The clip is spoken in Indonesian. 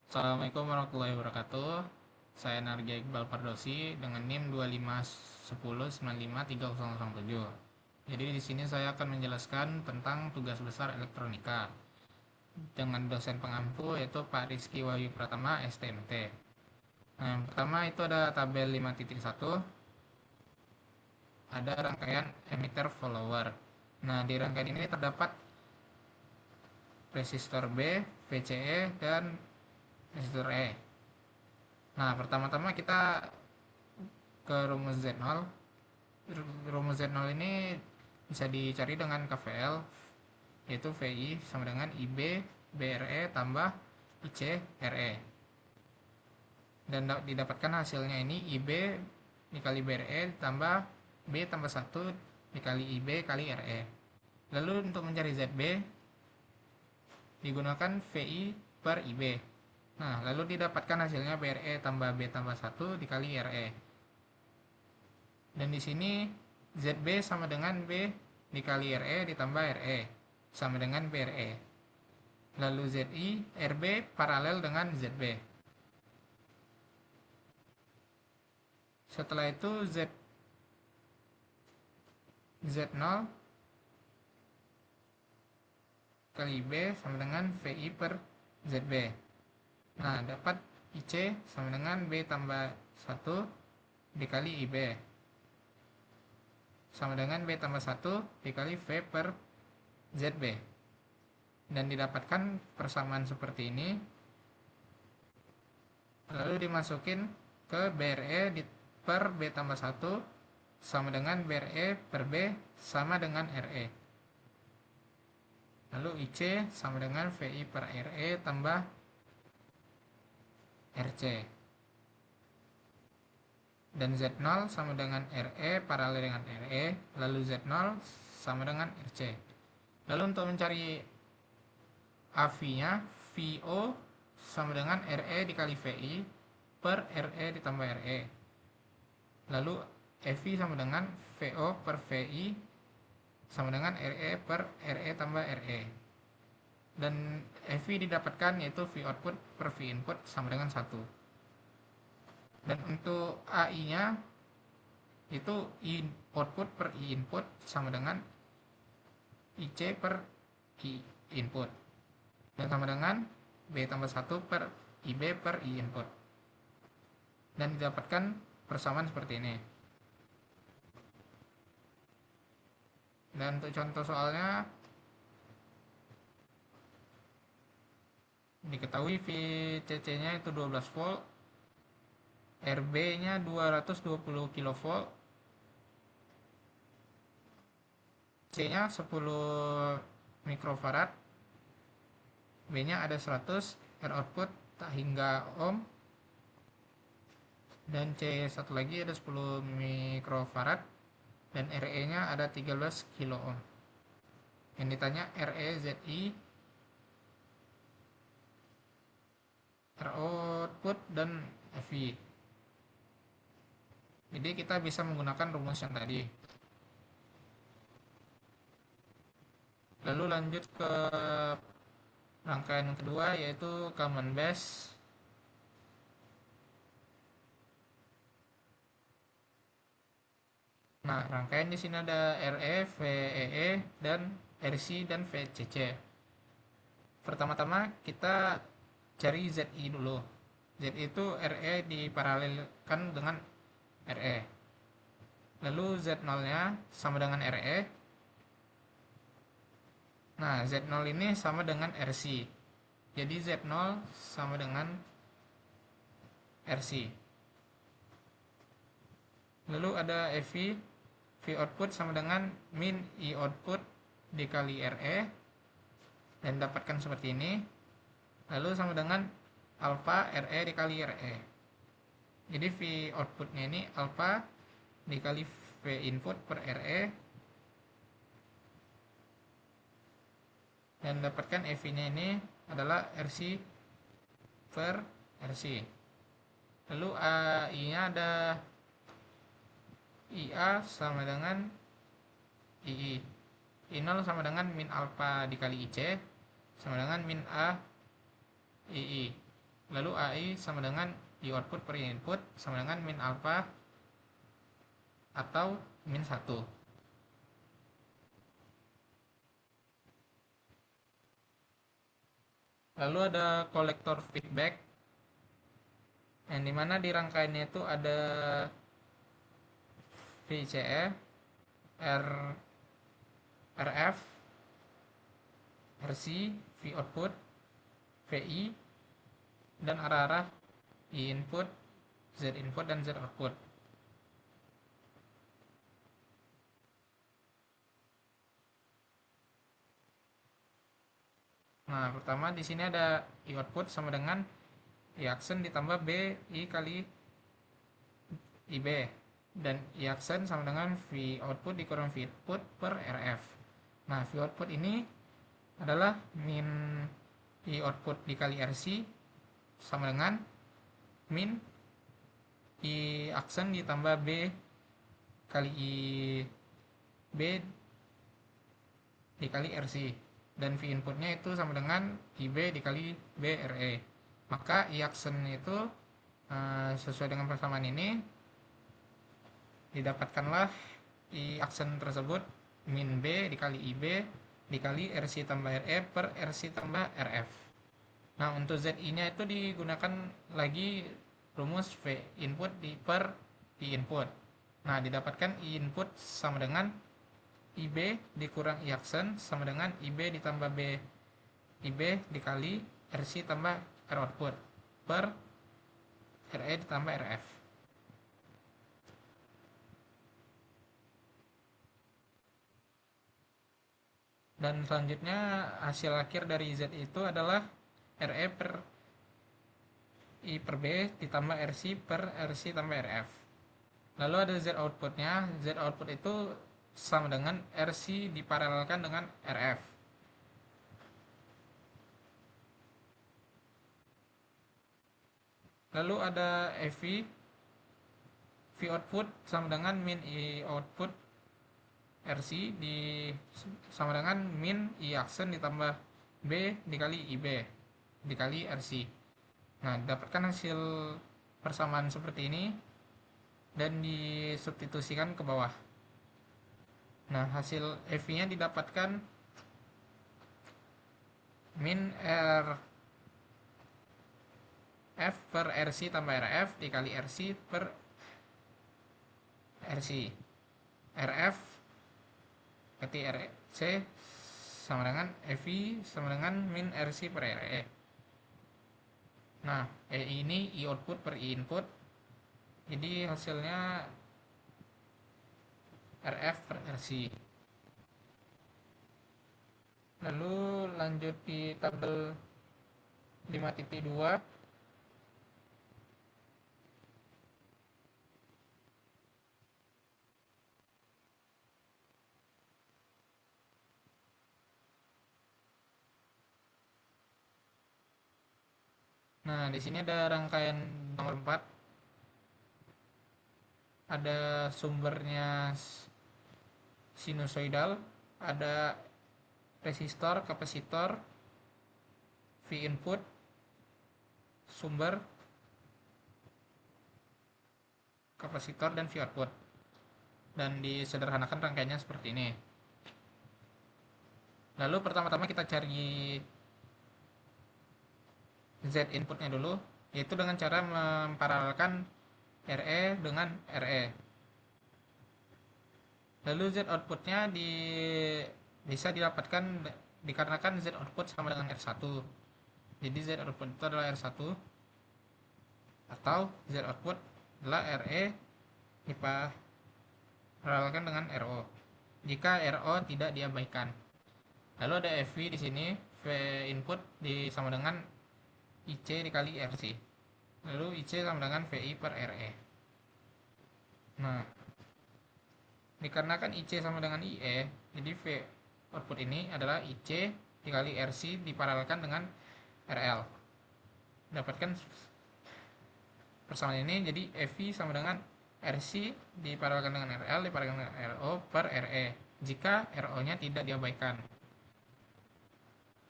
Assalamualaikum warahmatullahi wabarakatuh. Saya Narja Iqbal Pardosi dengan NIM 251095307. Jadi di sini saya akan menjelaskan tentang tugas besar elektronika dengan dosen pengampu yaitu Pak Rizky Wahyu Pratama STMT. Nah, yang pertama itu ada tabel 5.1, ada rangkaian emitter follower. Nah, di rangkaian ini terdapat resistor B, VCE, dan resistor E. Nah, pertama-tama kita ke rumus Z0. Rumus Z0 ini bisa dicari dengan KVL, yaitu VI sama dengan IB BRE tambah IC RE. Dan didapatkan hasilnya ini IB dikali BRE tambah B tambah 1 dikali IB kali RE. Lalu untuk mencari ZB digunakan VI per IB. Nah, lalu didapatkan hasilnya BRE tambah B tambah 1 dikali RE. Dan di sini ZB sama dengan B dikali RE ditambah RE sama dengan BRE. Lalu ZI RB paralel dengan ZB. Setelah itu Z0 kali B sama dengan VI per ZB. Nah, dapat IC sama dengan B tambah 1 dikali IB sama dengan B tambah 1 dikali V per ZB. Dan didapatkan persamaan seperti ini. Lalu dimasukin ke BRE per B tambah 1 sama dengan BRE per B sama dengan RE. Lalu IC sama dengan VI per RE tambah RC. Dan Z0 sama dengan RE paralel dengan RE, lalu Z0 sama dengan RC. Lalu untuk mencari AV-nya, VO sama dengan RE dikali VI per RE ditambah RE. Lalu EV sama dengan VO per VI sama dengan RE per RE tambah RE. Dan EV didapatkan yaitu V output per V input sama dengan 1. Dan untuk AI-nya itu I output per I input sama dengan IC per I input. Dan sama dengan B tambah 1 per IB per I input. Dan didapatkan persamaan seperti ini. Dan untuk contoh soalnya, diketahui VCC-nya itu 12 volt, RB-nya 220 kV, C-nya 10 mikrofarad, B-nya ada 100, R output tak hingga ohm, dan C satu lagi ada 10 mikrofarad, dan RE-nya ada 13 kilo ohm. Yang ditanya RE, ZI, R output, dan FV. Jadi kita bisa menggunakan rumus yang tadi. Lalu lanjut ke rangkaian kedua yaitu common base. Nah, rangkaian di sini ada RE, VEE, dan RC dan VCC. Pertama-tama kita cari ZI dulu. ZI itu RE diparalelkan dengan RE. Lalu Z0-nya sama dengan RE. Nah, Z0 ini sama dengan RC. Jadi Z0 sama dengan RC. Lalu ada EV, V output sama dengan min I output dikali RE. Dan dapatkan seperti ini. Lalu sama dengan alpha RE dikali RE. Jadi V outputnya ini alpha dikali V input per RE. Dan dapatkan EV-nya ini adalah RC per RC. Lalu AI-nya ada IA sama dengan II. I0 sama dengan min alpha dikali IC sama dengan min A II. lalu AI sama dengan I output per I input sama dengan min alpha atau min 1. Lalu ada kolektor feedback, yang dimana di rangkaiannya itu ada VCE, RF, RC, V output, VI, dan arah-arah I input, Z input, dan Z output. Nah, pertama di sini ada I output sama dengan I aksen ditambah B I kali IB, dan I aksen sama dengan V output dikurang V input per RF. Nah, V output ini adalah min I output dikali RC sama dengan min I aksen ditambah B kali IB dikali RC, dan V inputnya itu sama dengan IB dikali BRE. Maka I aksen itu sesuai dengan persamaan ini didapatkanlah I aksen tersebut min B dikali IB dikali RC tambah RE per RC tambah RF. Nah, untuk ZI nya itu digunakan lagi rumus V input per I input. Nah, didapatkan I input sama dengan IB dikurang I aksen sama dengan IB ditambah B IB dikali RC tambah R output per RE ditambah RF. Dan selanjutnya hasil akhir dari Z itu adalah RE per I per B ditambah RC per RC tambah RF. Lalu ada Z outputnya. Z output itu sama dengan RC diparalelkan dengan RF. Lalu ada EV. V output sama dengan min I output RC sama dengan min I aksen ditambah B dikali IB dikali RC. Nah, dapatkan hasil persamaan seperti ini dan disubstitusikan ke bawah. Nah, hasil EV nya didapatkan min RF per RC tambah RF dikali RC per RC. RF kali RC sama dengan EV sama dengan min RC per RE. Nah, ini I output per I input, jadi hasilnya RF per RC. Lalu lanjut di tabel 5.2. Nah, di sini ada rangkaian nomor 4. Ada sumbernya sinusoidal, ada resistor, kapasitor, V input, sumber, kapasitor, dan V output. Dan disederhanakan rangkaiannya seperti ini. Lalu pertama-tama kita cari Z inputnya dulu, yaitu dengan cara memparalelkan RE dengan RE. Lalu Z outputnya bisa didapatkan dikarenakan Z output sama dengan R1. Jadi Z output itu adalah R1 atau Z output adalah RE diparalelkan dengan RO jika RO tidak diabaikan. Lalu ada FV di sini, V input sama dengan IC dikali RC. Lalu IC sama dengan VI per RE. Nah, dikarenakan IC sama dengan IE, jadi V output ini adalah IC dikali RC diparalelkan dengan RL. Dapatkan persamaan ini, jadi FV sama dengan RC diparalelkan dengan RL diparalelkan dengan RO per RE jika RO nya tidak diabaikan.